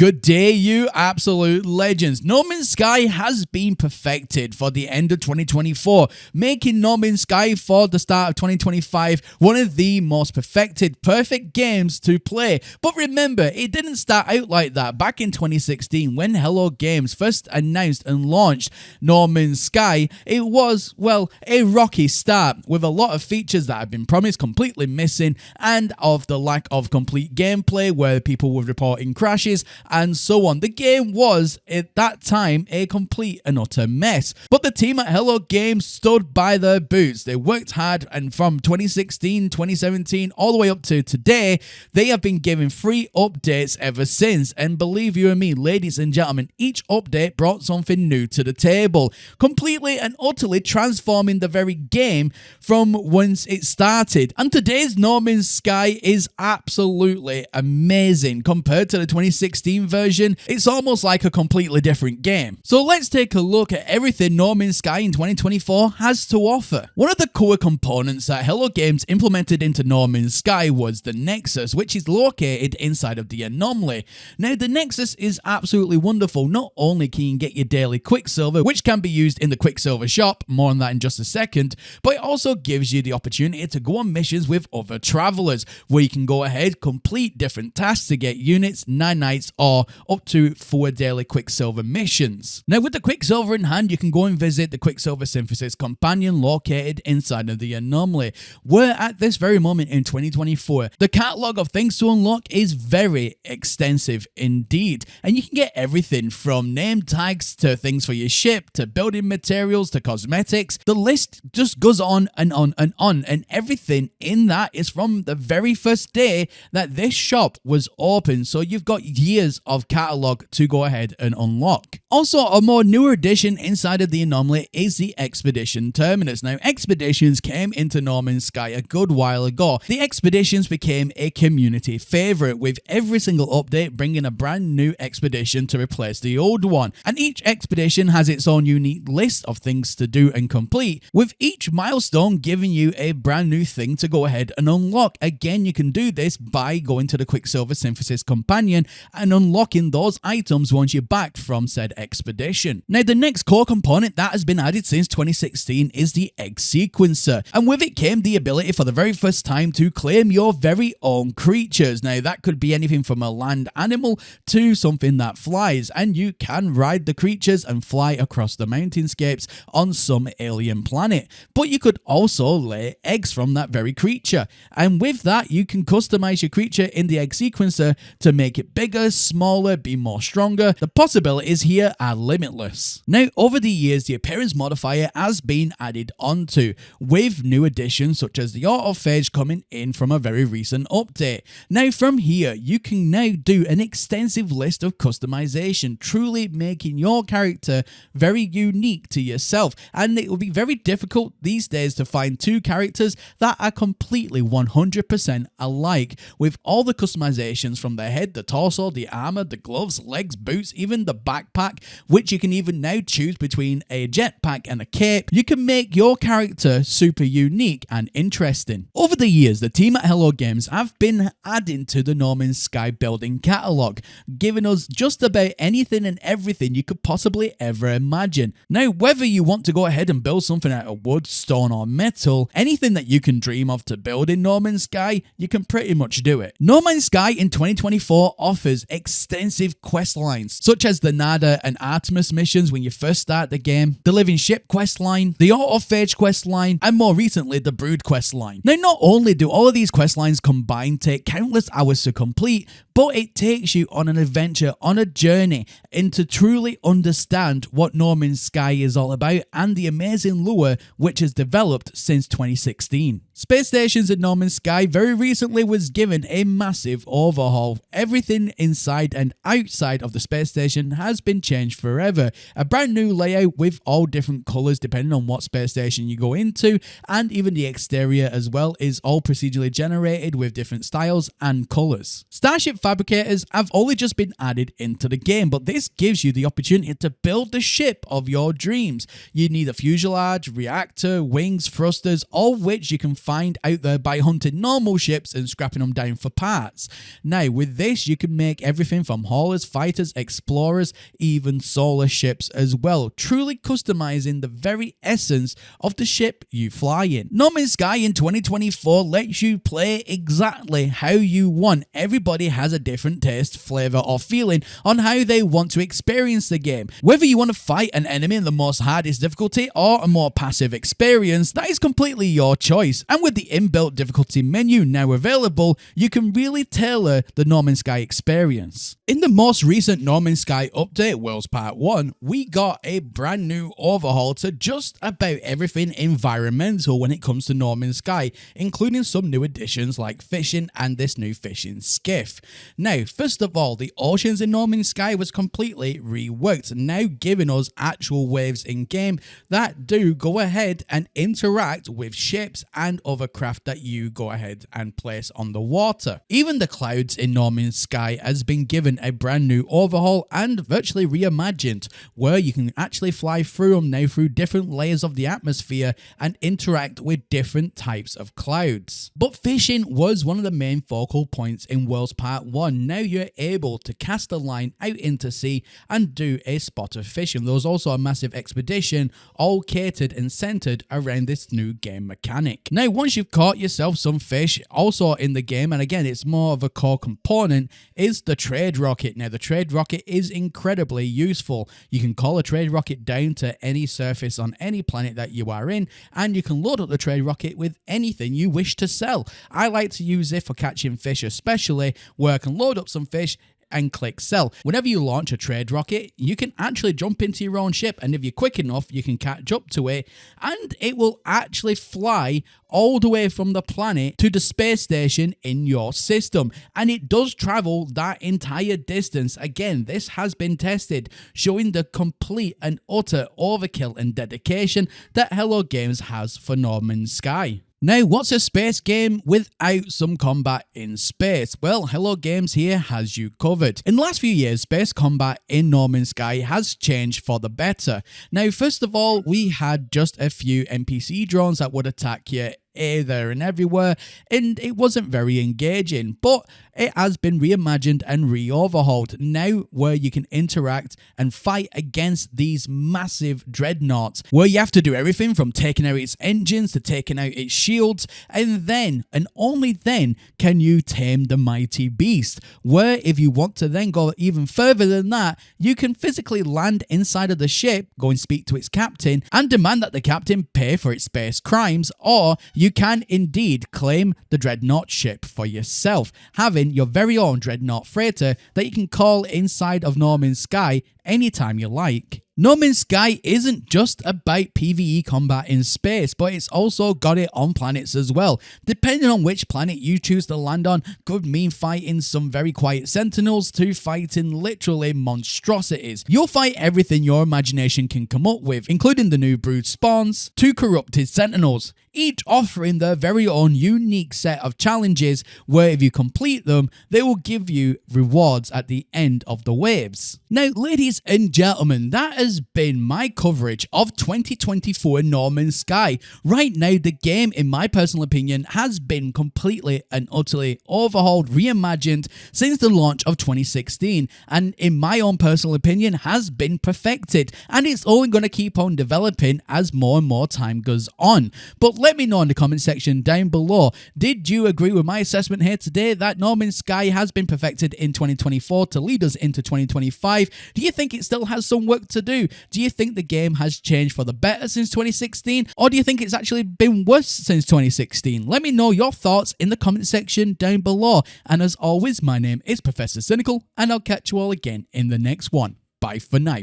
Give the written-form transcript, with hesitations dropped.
Good day, you absolute legends. No Man's Sky has been perfected for the end of 2024, making No Man's Sky for the start of 2025 one of the most perfect games to play. But remember, it didn't start out like that. Back in 2016, when Hello Games first announced and launched No Man's Sky, it was, well, a rocky start with a lot of features that had been promised completely missing, and of the lack of complete gameplay where people were reporting crashes and so on. The game was, at that time, a complete and utter mess. But the team at Hello Games stood by their boots. They worked hard, and from 2016, 2017, all the way up to today, they have been giving free updates ever since. And believe you and me, ladies and gentlemen, each update brought something new to the table, completely and utterly transforming the very game from once it started. And today's No Man's Sky is absolutely amazing. Compared to the 2016 version, it's almost like a completely different game. So let's take a look at everything No Man's Sky in 2024 has to offer. One of the core components that Hello Games implemented into No Man's Sky was the Nexus, which is located inside of the anomaly. Now, the Nexus is absolutely wonderful. Not only can you get your daily Quicksilver, which can be used in the Quicksilver shop, more on that in just a second, but it also gives you the opportunity to go on missions with other travelers, where you can go ahead, complete different tasks to get units, nanites, or up to 4 daily Quicksilver missions. Now, with the Quicksilver in hand, you can go and visit the Quicksilver Synthesis Companion located inside of the anomaly, where at this very moment in 2024, the catalogue of things to unlock is very extensive indeed, and you can get everything from name tags to things for your ship to building materials to cosmetics. The list just goes on and on and on, and everything in that is from the very first day that this shop was open, so you've got years of catalogue to go ahead and unlock. Also, a more newer addition inside of the anomaly is the Expedition Terminus. Now, Expeditions came into No Man's Sky a good while ago. The Expeditions became a community favourite, with every single update bringing a brand new expedition to replace the old one. And each expedition has its own unique list of things to do and complete, with each milestone giving you a brand new thing to go ahead and unlock. Again, you can do this by going to the Quicksilver Synthesis Companion and unlocking those items once you're back from said expedition. Now, the next core component that has been added since 2016 is the Egg Sequencer, and with it came the ability for the very first time to claim your very own creatures. Now, that could be anything from a land animal to something that flies, and you can ride the creatures and fly across the mountainscapes on some alien planet. But you could also lay eggs from that very creature, and with that you can customize your creature in the Egg Sequencer to make it bigger, smaller, be more stronger. The possibilities here are limitless. Now, over the years, the appearance modifier has been added onto, with new additions such as the autophage coming in from a very recent update. Now, from here, you can now do an extensive list of customization, truly making your character very unique to yourself. And it will be very difficult these days to find two characters that are completely 100% alike, with all the customizations from the head, the torso, the armor, the gloves, legs, boots, even the backpack, which you can even now choose between a jetpack and a cape. You can make your character super unique and interesting. Over the years, the team at Hello Games have been adding to the No Man's Sky building catalogue, giving us just about anything and everything you could possibly ever imagine. Now, whether you want to go ahead and build something out of wood, stone, or metal, anything that you can dream of to build in No Man's Sky, you can pretty much do it. No Man's Sky in 2024 offers extensive quest lines, such as the Nada and Artemis missions when you first start the game, the Living Ship quest line, the Autophage quest line, and more recently, the Brood quest line. Now, not only do all of these quest lines combined take countless hours to complete, but it takes you on an adventure, on a journey, and to truly understand what No Man's Sky is all about and the amazing lore which has developed since 2016. Space stations in No Man's Sky very recently was given a massive overhaul. Everything inside and outside of the space station has been changed forever. A brand new layout with all different colours depending on what space station you go into, and even the exterior as well is all procedurally generated with different styles and colours. Starship fabricators have only just been added into the game, but this gives you the opportunity to build the ship of your dreams. You need a fuselage, reactor, wings, thrusters, all which you can find find out there by hunting normal ships and scrapping them down for parts. Now, with this, you can make everything from haulers, fighters, explorers, even solar ships as well, truly customizing the very essence of the ship you fly in. No Man's Sky in 2024 lets you play exactly how you want. Everybody has a different taste, flavor, or feeling on how they want to experience the game. Whether you want to fight an enemy in the most hardest difficulty or a more passive experience, that is completely your choice. And with the inbuilt difficulty menu now available, you can really tailor the No Man's Sky experience. In the most recent No Man's Sky update, Worlds Part 1, we got a brand new overhaul to just about everything environmental when it comes to No Man's Sky, including some new additions like fishing and this new fishing skiff. Now, first of all, the oceans in No Man's Sky was completely reworked, now giving us actual waves in game that do go ahead and interact with ships and other craft that you go ahead and place on the water. Even the clouds in No Man's Sky has been given a brand new overhaul and virtually reimagined, where you can actually fly through them now through different layers of the atmosphere and interact with different types of clouds. But fishing was one of the main focal points in Worlds Part 1. Now you're able to cast a line out into sea and do a spot of fishing. There was also a massive expedition all catered and centered around this new game mechanic. Now, once you've caught yourself some fish, also in the game, and again it's more of a core component, is the trade rocket. Now, the trade rocket is incredibly useful. You can call a trade rocket down to any surface on any planet that you are in, and you can load up the trade rocket with anything you wish to sell. I like to use it for catching fish, especially where I can load up some fish and click sell. Whenever you launch a trade rocket, you can actually jump into your own ship, and if you're quick enough, you can catch up to it, and it will actually fly all the way from the planet to the space station in your system, and it does travel that entire distance. Again, this has been tested, showing the complete and utter overkill and dedication that Hello Games has for No Man's Sky. Now, what's a space game without some combat in space? Well, Hello Games here has you covered. In the last few years, space combat in No Man's Sky has changed for the better. Now, first of all, we had just a few NPC drones that would attack you here, there, and everywhere, and it wasn't very engaging, but it has been reimagined and re-overhauled now, where you can interact and fight against these massive dreadnoughts, where you have to do everything from taking out its engines to taking out its shields, and then, and only then, can you tame the mighty beast, where if you want to then go even further than that, you can physically land inside of the ship, go and speak to its captain, and demand that the captain pay for its space crimes, or you can indeed claim the dreadnought ship for yourself, having your very own dreadnought freighter that you can call inside of No Man's Sky anytime you like. No Man's Sky isn't just about PvE combat in space, but it's also got it on planets as well. Depending on which planet you choose to land on could mean fighting some very quiet sentinels to fighting literally monstrosities. You'll fight everything your imagination can come up with, including the new brood spawns to corrupted sentinels, each offering their very own unique set of challenges where if you complete them, they will give you rewards at the end of the waves. Now, ladies and gentlemen, that has been my coverage of 2024 No Man's Sky. Right now, the game, in my personal opinion, has been completely and utterly overhauled, reimagined since the launch of 2016, and in my own personal opinion, has been perfected, and it's only going to keep on developing as more and more time goes on. But let me know in the comment section down below, did you agree with my assessment here today that No Man's Sky has been perfected in 2024 to lead us into 2025? Do you think it still has some work to do? Do you think the game has changed for the better since 2016? Or do you think it's actually been worse since 2016? Let me know your thoughts in the comment section down below. And as always, my name is Professor Cynical, and I'll catch you all again in the next one. Bye for now.